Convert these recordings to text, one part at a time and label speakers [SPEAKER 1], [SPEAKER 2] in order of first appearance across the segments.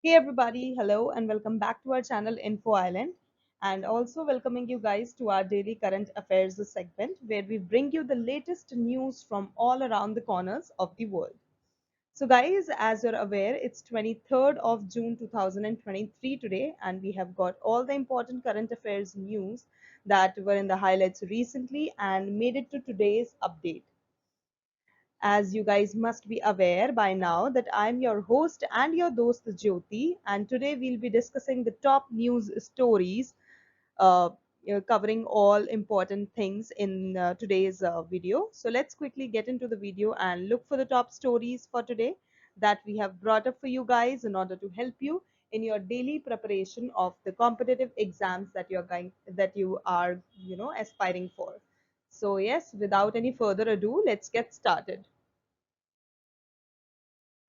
[SPEAKER 1] Hey everybody, hello and welcome back to our channel Info Island, and also welcoming you guys to our daily current affairs segment where we bring you the latest news from all around the corners of the world. So guys, as you're aware, it's 23rd of June 2023 today, and we have got all the important current affairs news that were in the highlights recently and made it to today's update. As you guys must be aware by now that I'm your host and your dost Jyoti, and today we'll be discussing the top news stories, covering all important things in today's video. So let's quickly get into the video and look for the top stories for today that we have brought up for you guys in order to help you in your daily preparation of the competitive exams that you are aspiring for. So yes, without any further ado, let's get started.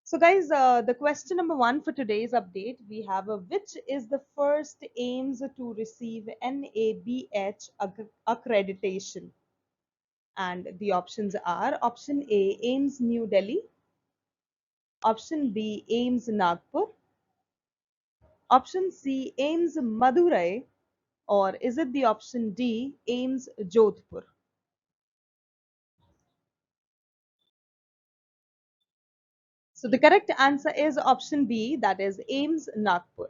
[SPEAKER 1] So guys, the question number one for today's update, we have which is the first AIIMS to receive NABH accreditation? And the options are option A, AIIMS New Delhi, option B, AIIMS Nagpur, option C, AIIMS Madurai, or is it the option D, AIIMS Jodhpur? So the correct answer is option B, that is AIIMS Nagpur.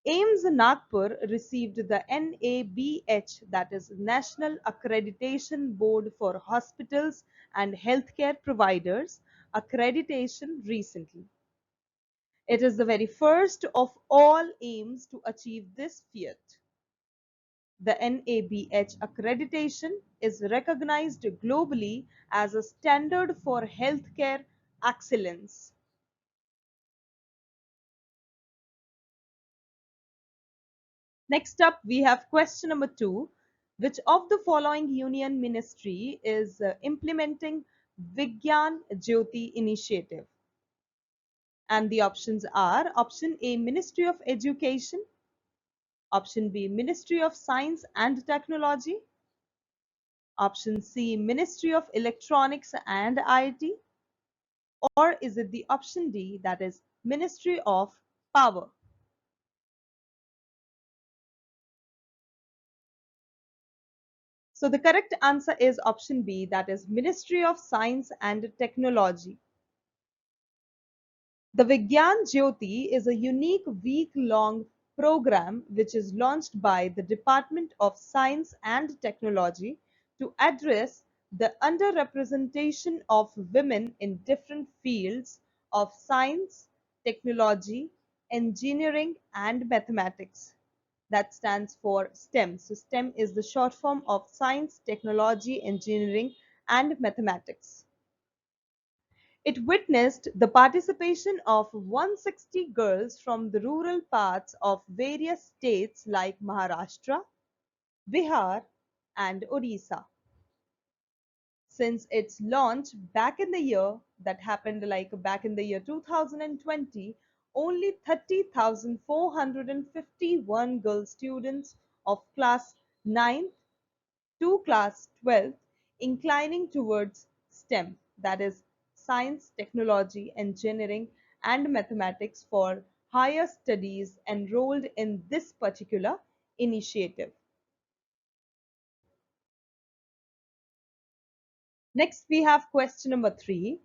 [SPEAKER 1] AIIMS Nagpur received the NABH, that is National Accreditation Board for Hospitals and Healthcare Providers, accreditation recently. It is the very first of all AIIMS to achieve this feat. The NABH accreditation is recognized globally as a standard for healthcare excellence. Next up, we have question number 2. Which of the following union ministry is implementing Vigyan Jyoti Initiative? And the options are option A, Ministry of Education, option B, Ministry of Science and Technology, option C, Ministry of Electronics and IT, or is it the option D, that is Ministry of Power? So the correct answer is option B, that is Ministry of Science and Technology. The Vigyan Jyoti is a unique week-long program which is launched by the Department of Science and Technology to address the underrepresentation of women in different fields of science, technology, engineering, and mathematics. That stands for STEM. So STEM is the short form of science, technology, engineering, and mathematics. It witnessed the participation of 160 girls from the rural parts of various states like Maharashtra, Bihar, and Odisha. Since its launch back in the year, that happened like back in the year 2020, only 30,451 girl students of class 9th to class 12th inclining towards STEM, that is science, technology, engineering, and mathematics for higher studies enrolled in this particular initiative. Next, we have question number 3.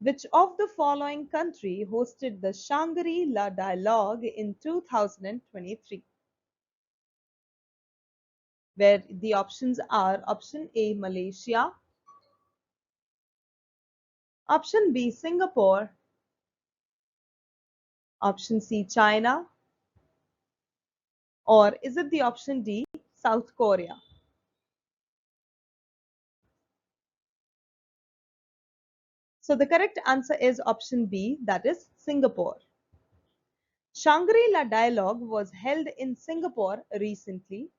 [SPEAKER 1] Which of the following country hosted the Shangri-La Dialogue in 2023? Where the options are option A, Malaysia, option B, Singapore, option C, China, or is it the option D, South Korea? So the correct answer is option B, that is Singapore. Shangri-La Dialogue was held in Singapore recently.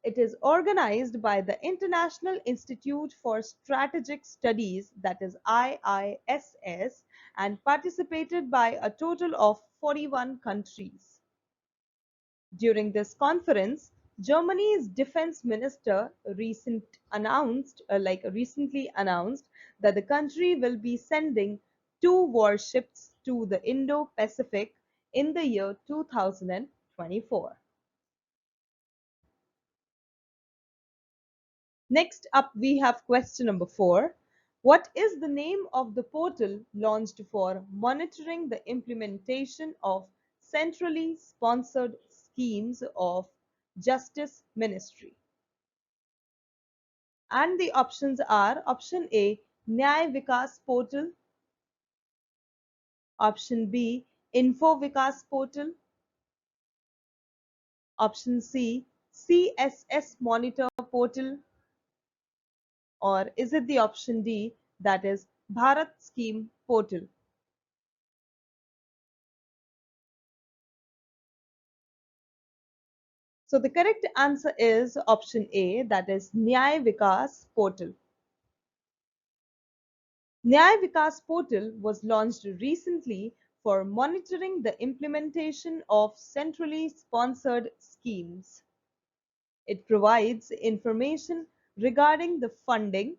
[SPEAKER 1] It is organized by the International Institute for Strategic Studies, that is IISS, and participated by a total of 41 countries. During this conference, Germany's defense minister recently announced that the country will be sending 2 warships to the Indo-Pacific in the year 2024? Next up, we have question number 4. What is the name of the portal launched for monitoring the implementation of centrally sponsored schemes of Justice Ministry? And the options are option A, Nyay Vikas Portal, option B, Info Vikas Portal, option C, CSS Monitor Portal, or is it the option D, that is Bharat Scheme Portal? So the correct answer is option A, that is Nyay Vikas Portal. Nyay Vikas Portal was launched recently for monitoring the implementation of centrally sponsored schemes. It provides information regarding the funding,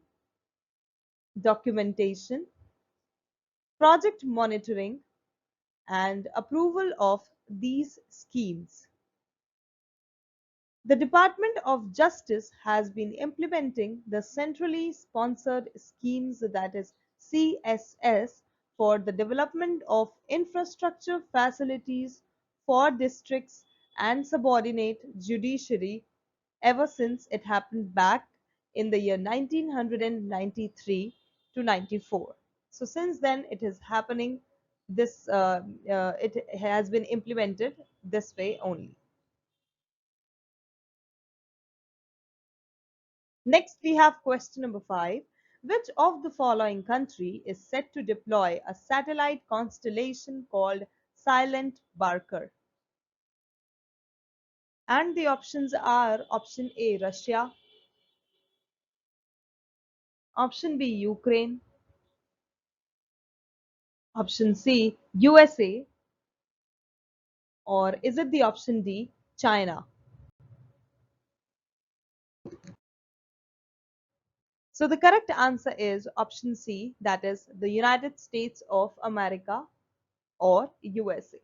[SPEAKER 1] documentation, project monitoring, and approval of these schemes. The Department of Justice has been implementing the centrally sponsored schemes, that is CSS, for the development of infrastructure facilities for districts and subordinate judiciary ever since it happened back in the year 1993 to 94. So since then it is happening it has been implemented this way only. Next, we have question number 5. Which of the following country is set to deploy a satellite constellation called Silent Barker? And the options are option A, Russia, option B, Ukraine, option C, USA, or is it the option D, China? So the correct answer is option C, that is the United States of America or USA.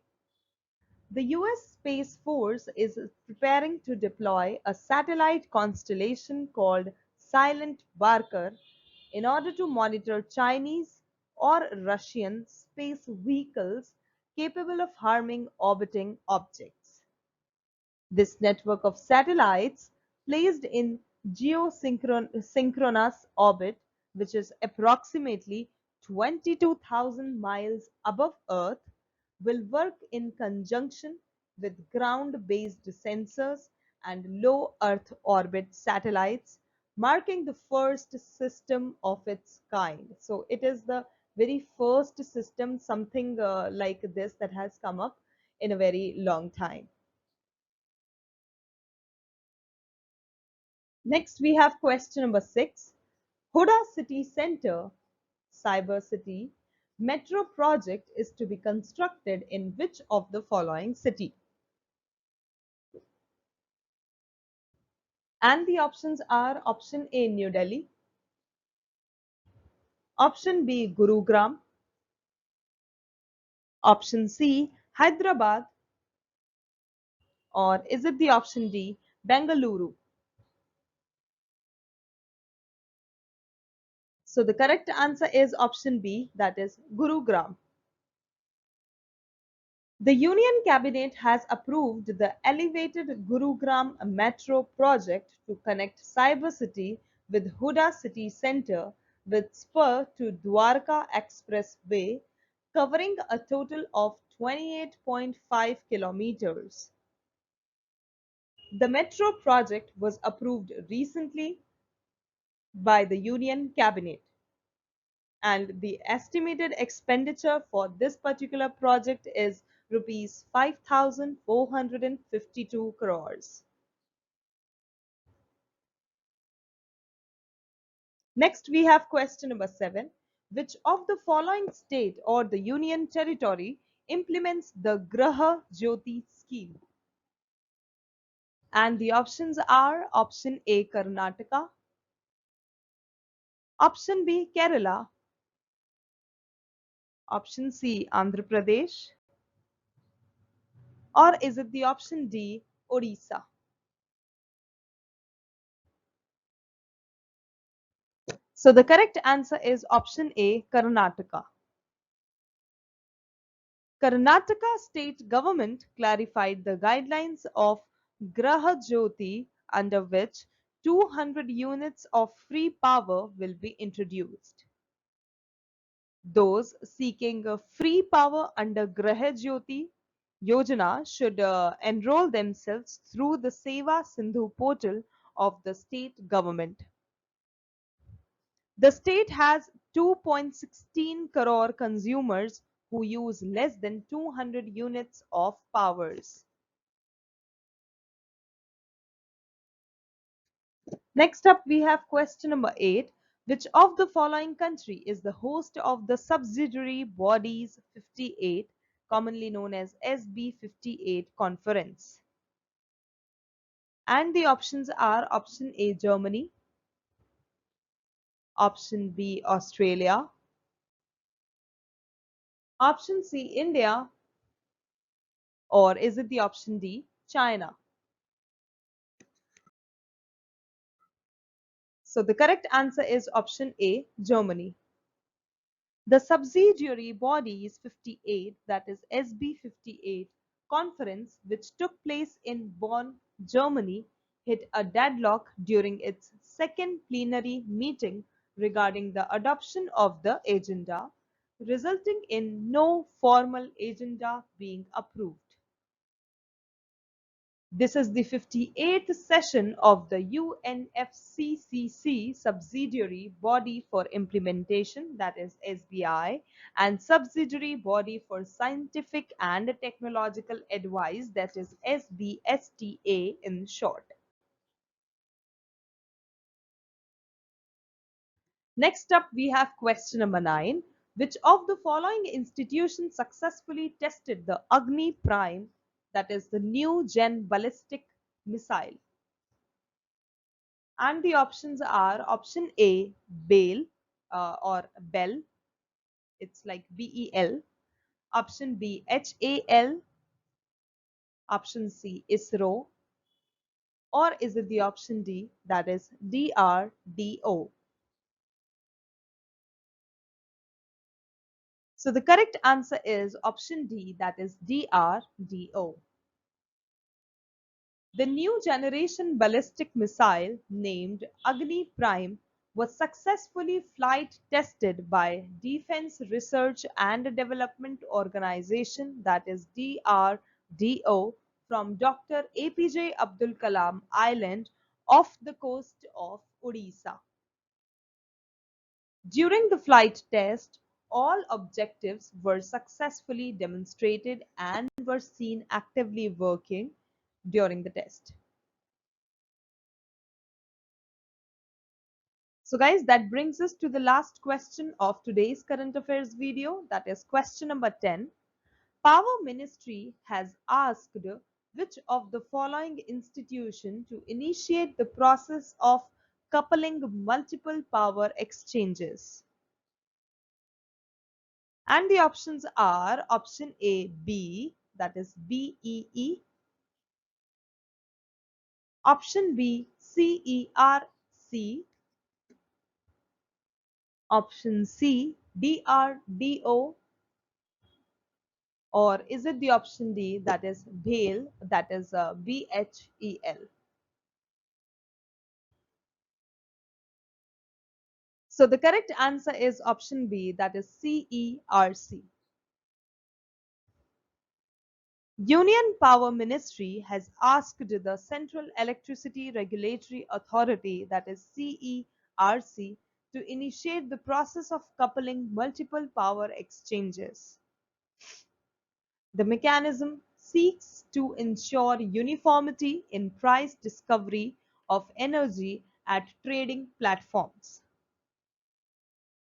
[SPEAKER 1] The US Space Force is preparing to deploy a satellite constellation called Silent Barker in order to monitor Chinese or Russian space vehicles capable of harming orbiting objects. This network of satellites placed in geosynchronous orbit, which is approximately 22,000 miles above Earth, will work in conjunction with ground-based sensors and low Earth orbit satellites, marking the first system of its kind. So it is the very first system, something like this, that has come up in a very long time. Next, we have question number 6. HUDA City Centre-Cyber City metro project is to be constructed in which of the following city? And the options are option A, New Delhi, option B, Gurugram, option C, Hyderabad, or is it the option D, Bengaluru? So the correct answer is option B, that is Gurugram. The Union Cabinet has approved the elevated Gurugram Metro project to connect Cyber City with Huda City Centre with spur to Dwarka Expressway, covering a total of 28.5 kilometers. The metro project was approved recently by the Union Cabinet, and the estimated expenditure for this particular project is rupees 5,452 crores. Next, we have question number 7. Which of the following state or the union territory implements the Gruha Jyoti scheme? And the options are option A, Karnataka, option B, Kerala, Option C, Andhra Pradesh. Or is it the option D, Odisha? So the correct answer is option A, Karnataka. Karnataka state government clarified the guidelines of Gruha Jyoti, under which 200 units of free power will be introduced. Those seeking free power under Gruha Jyoti Yojana should enroll themselves through the Seva Sindhu portal of the state government. The state has 2.16 crore consumers who use less than 200 units of powers. Next up, we have question number 8. Which of the following country is the host of the Subsidiary Bodies 58, commonly known as SB58 conference? And the options are option A, Germany, option B, Australia, option C, India, or is it the option D, China? So the correct answer is option A, Germany. The Subsidiary Bodies 58, that is SB58 conference, which took place in Bonn, Germany, hit a deadlock during its second plenary meeting regarding the adoption of the agenda, resulting in no formal agenda being approved. This is the 58th session of the UNFCCC Subsidiary Body for Implementation, that is SBI, and Subsidiary Body for Scientific and Technological Advice, that is SBSTA in short. Next up, we have question number 9. Which of the following institutions successfully tested the Agni Prime, that is the new gen ballistic missile? And the options are option A, BAL or Bell, it's like BEL, option B, HAL, option C, ISRO, or is it the option D, that is DRDO? So the correct answer is option D, that is DRDO. The new generation ballistic missile named Agni Prime was successfully flight tested by Defense Research and Development Organization, that is DRDO, from Dr. APJ Abdul Kalam Island off the coast of Odisha. During the flight test, all objectives were successfully demonstrated and were seen actively working during the test. So guys, that brings us to the last question of today's current affairs video, that is question number 10. Power Ministry has asked which of the following institution to initiate the process of coupling multiple power exchanges? And the options are option A, B, that is BEE, option B, CERC, option C, DRDO, or is it the option D, that is BHEL, that is BHEL? So the correct answer is option B, that is CERC. Union Power Ministry has asked the Central Electricity Regulatory Authority, that is CERC, to initiate the process of coupling multiple power exchanges. The mechanism seeks to ensure uniformity in price discovery of energy at trading platforms.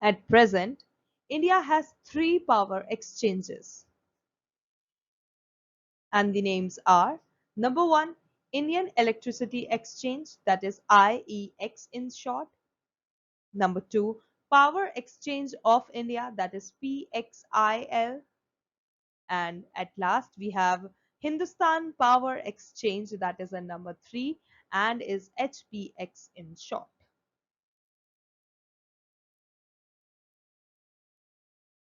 [SPEAKER 1] At present, India has 3 power exchanges, and the names are number 1, Indian Electricity Exchange, that is IEX in short. Number 2, Power Exchange of India, that is PXIL. And at last, we have Hindustan Power Exchange, that is a number 3 and is HPX in short.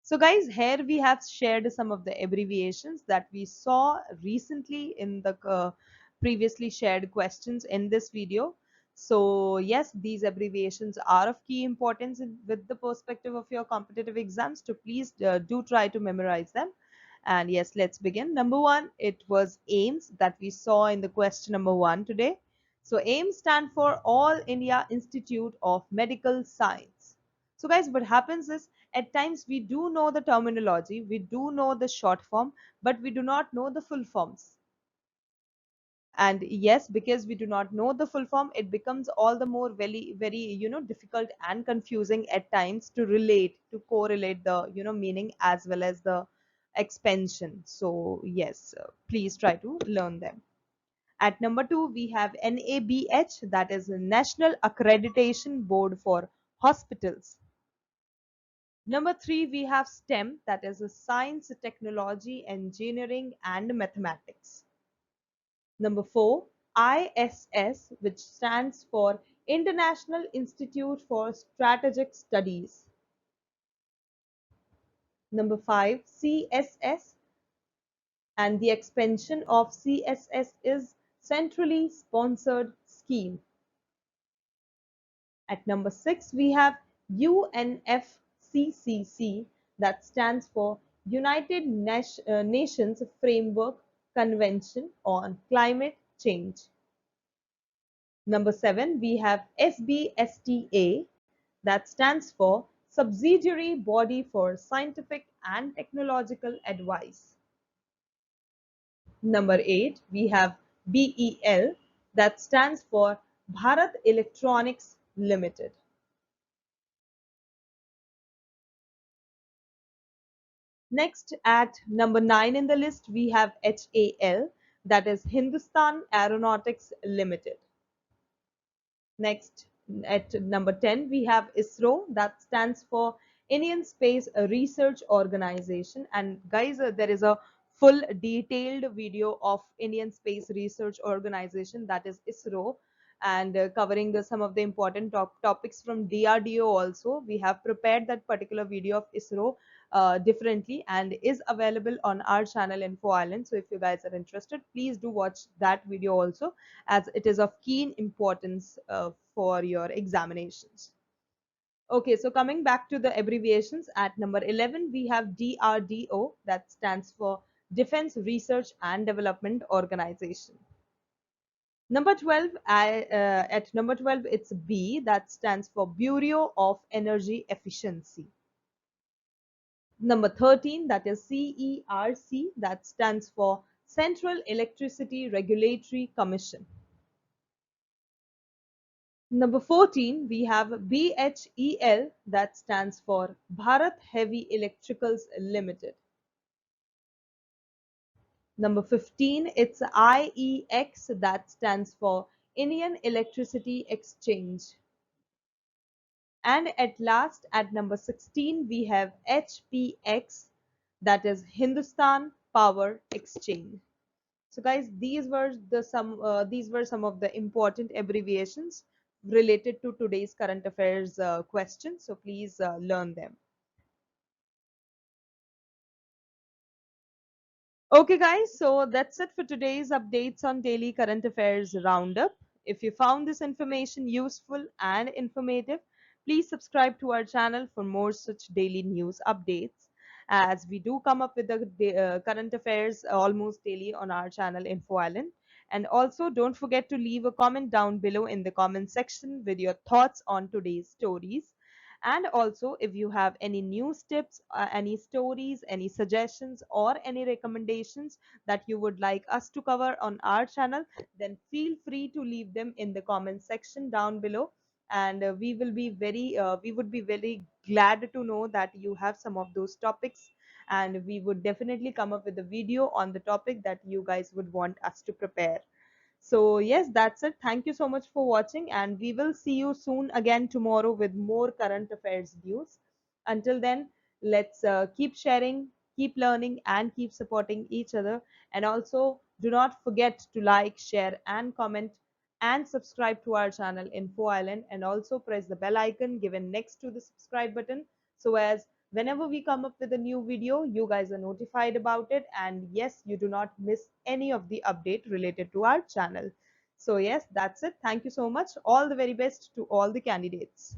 [SPEAKER 1] So guys, here we have shared some of the abbreviations that we saw recently in the previously shared questions in this video. So yes, these abbreviations are of key importance with the perspective of your competitive exams. So please do try to memorize them. And yes, let's begin. Number one, it was AIIMS that we saw in the question number 1 today. So AIIMS stand for All India Institute of Medical Science. So guys, what happens is at times we do know the terminology, we do know the short form, but we do not know the full forms. And yes, because we do not know the full form, it becomes all the more very difficult and confusing at times to relate, to correlate the meaning as well as the expansion. So yes, please try to learn them. At number 2, we have NABH, that is National Accreditation Board for Hospitals. Number 3, we have STEM, that is a science, technology, engineering, and mathematics. Number 4, ISS, which stands for International Institute for Strategic Studies. Number 5, CSS, and the expansion of CSS is Centrally Sponsored Scheme. At number 6, we have UNFCCC, that stands for United Nations Framework Convention on Climate Change. Number 7, we have SBSTA, that stands for Subsidiary Body for Scientific and Technological Advice. Number 8, we have BEL, that stands for Bharat Electronics Limited. Next, at number 9 in the list, we have HAL, that is Hindustan Aeronautics Limited. Next, at number 10, we have ISRO, that stands for Indian Space Research Organization. And guys, there is a full detailed video of Indian Space Research Organization, that is ISRO, and covering some of the important topics from DRDO also. We have prepared that particular video of ISRO differently and is available on our channel Info Island. So if you guys are interested, please do watch that video also, as it is of keen importance for your examinations. Okay, so coming back to the abbreviations, at number 11, we have DRDO, that stands for Defense Research and Development Organization. Number 12, at number 12, it's B, that stands for Bureau of Energy Efficiency. Number 13, that is CERC, that stands for Central Electricity Regulatory Commission. Number 14, we have BHEL, that stands for Bharat Heavy Electricals Limited. Number 15, it's IEX, that stands for Indian Electricity Exchange. And at last, at number 16, we have HPX, that is Hindustan Power Exchange. So guys, these were some of the important abbreviations related to today's current affairs questions. So please learn them. Okay guys, so that's it for today's updates on daily current affairs roundup. If you found this information useful and informative, please subscribe to our channel for more such daily news updates, as we do come up with the current affairs almost daily on our channel Info Island. And also don't forget to leave a comment down below in the comment section with your thoughts on today's stories. And also, if you have any news tips, any stories, any suggestions, or any recommendations that you would like us to cover on our channel, then feel free to leave them in the comment section down below. And we would be very glad to know that you have some of those topics, and we would definitely come up with a video on the topic that you guys would want us to prepare. So yes, that's it. Thank you so much for watching, and we will see you soon again tomorrow with more current affairs news. Until then, let's keep sharing, keep learning, and keep supporting each other. And also, do not forget to like, share, and comment, and subscribe to our channel Info Island, and also press the bell icon given next to the subscribe button, so as whenever we come up with a new video, you guys are notified about it, and yes, you do not miss any of the update related to our channel. So yes, that's it. Thank you so much. All the very best to all the candidates.